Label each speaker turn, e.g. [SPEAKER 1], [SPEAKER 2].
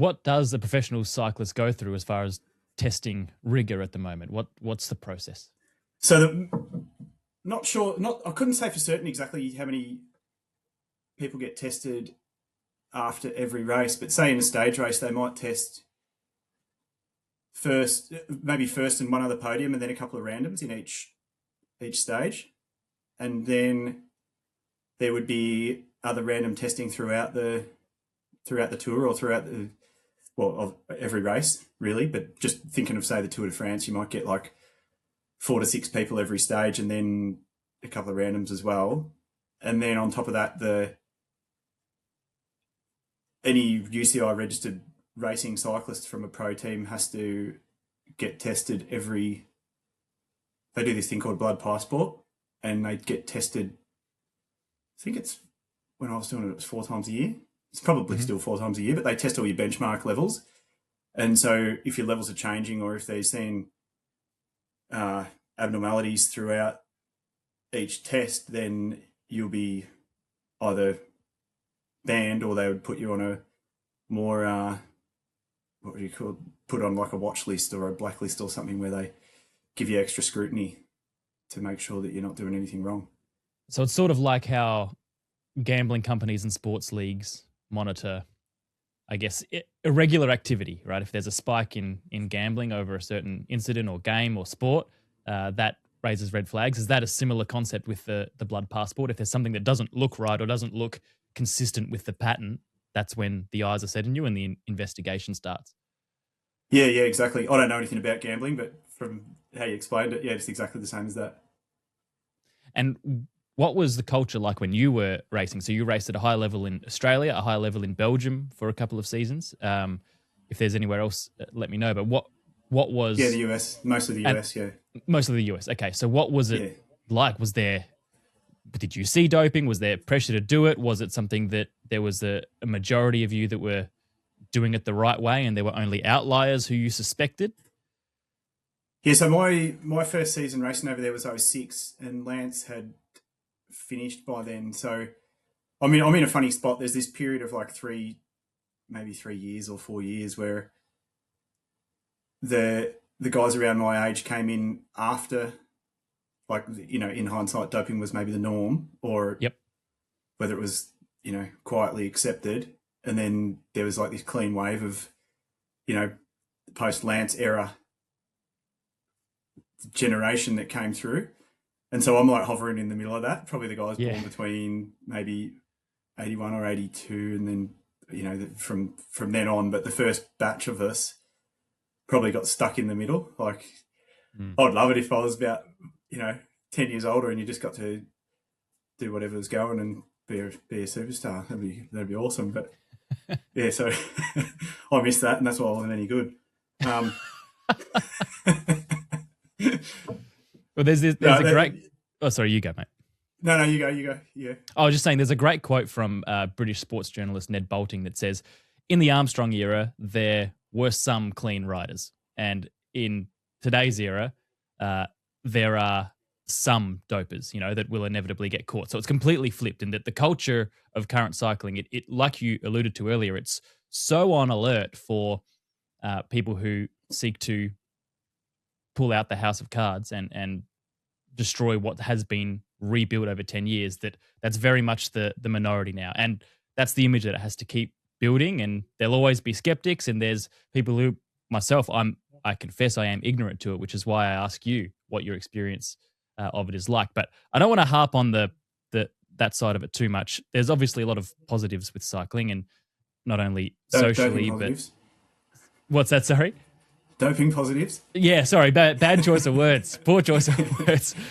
[SPEAKER 1] What does a professional cyclist go through as far as testing rigor at the moment? What's the process?
[SPEAKER 2] So not sure. I couldn't say for certain exactly how many people get tested after every race, but say in a stage race, they might test maybe first and one other podium, and then a couple of randoms in each stage, and then there would be other random testing throughout the tour or throughout of every race, really. But just thinking of, say, the Tour de France, you might get like 4 to 6 people every stage, and then a couple of randoms as well. And then on top of that, any UCI registered racing cyclist from a pro team has to get tested they do this thing called blood passport, and they get tested, I think it's, when I was doing it, it was 4 times a year. It's probably still 4 times a year, but they test all your benchmark levels. And so if your levels are changing, or if they're seeing abnormalities throughout each test, then you'll be either banned, or they would put you on a more, put on like a watch list or a blacklist or something, where they give you extra scrutiny to make sure that you're not doing anything wrong.
[SPEAKER 1] So it's sort of like how gambling companies and sports leagues monitor, I guess, irregular activity, right? If there's a spike in gambling over a certain incident or game or sport, that raises red flags. Is that a similar concept with the blood passport? If there's something that doesn't look right or doesn't look consistent with the pattern, that's when the eyes are set on you and the investigation starts.
[SPEAKER 2] Yeah, exactly. I don't know anything about gambling, but from how you explained it, yeah, it's exactly the same as that.
[SPEAKER 1] And what was the culture like when you were racing? So you raced at a high level in Australia, a high level in Belgium for a couple of seasons. If there's anywhere else, let me know. But what was...
[SPEAKER 2] Yeah, the US. Mostly the US, yeah.
[SPEAKER 1] Mostly the US. Okay, so what was it like? Did you see doping? Was there pressure to do it? Was it something that there was a majority of you that were doing it the right way and there were only outliers who you suspected?
[SPEAKER 2] Yeah, so my first season racing over there was 2006, and Lance had finished by then. So I'm in a funny spot. There's this period of like 3 years or 4 years where the guys around my age came in after, like, in hindsight, doping was maybe the norm, or whether it was, quietly accepted. And then there was like this clean wave of, post-Lance era generation that came through. And so I'm like hovering in the middle of that, probably the guys born between maybe 81 or 82, and then, from then on. But the first batch of us probably got stuck in the middle. Like, I'd love it if I was about, 10 years older and you just got to do whatever was going and be a superstar. That'd be awesome. But yeah, so I missed that, and that's why I wasn't any good.
[SPEAKER 1] Well, there's a great... Oh, sorry, you go, mate.
[SPEAKER 2] No, you go. Yeah.
[SPEAKER 1] I was just saying there's a great quote from British sports journalist Ned Boulting that says, in the Armstrong era, there were some clean riders. And in today's era, there are some dopers, that will inevitably get caught. So it's completely flipped, in that the culture of current cycling, it like you alluded to earlier, it's so on alert for people who seek to pull out the house of cards and destroy what has been rebuilt over 10 years, that's very much the minority now. And that's the image that it has to keep building, and there'll always be skeptics, and there's people who, myself, I confess I am ignorant to it, which is why I ask you what your experience of it is like. But I don't want to harp on that side of it too much. There's obviously a lot of positives with cycling, and not only socially, but... What's that, sorry?
[SPEAKER 2] Doping positives?
[SPEAKER 1] Yeah, sorry, bad choice of words. Poor choice of words.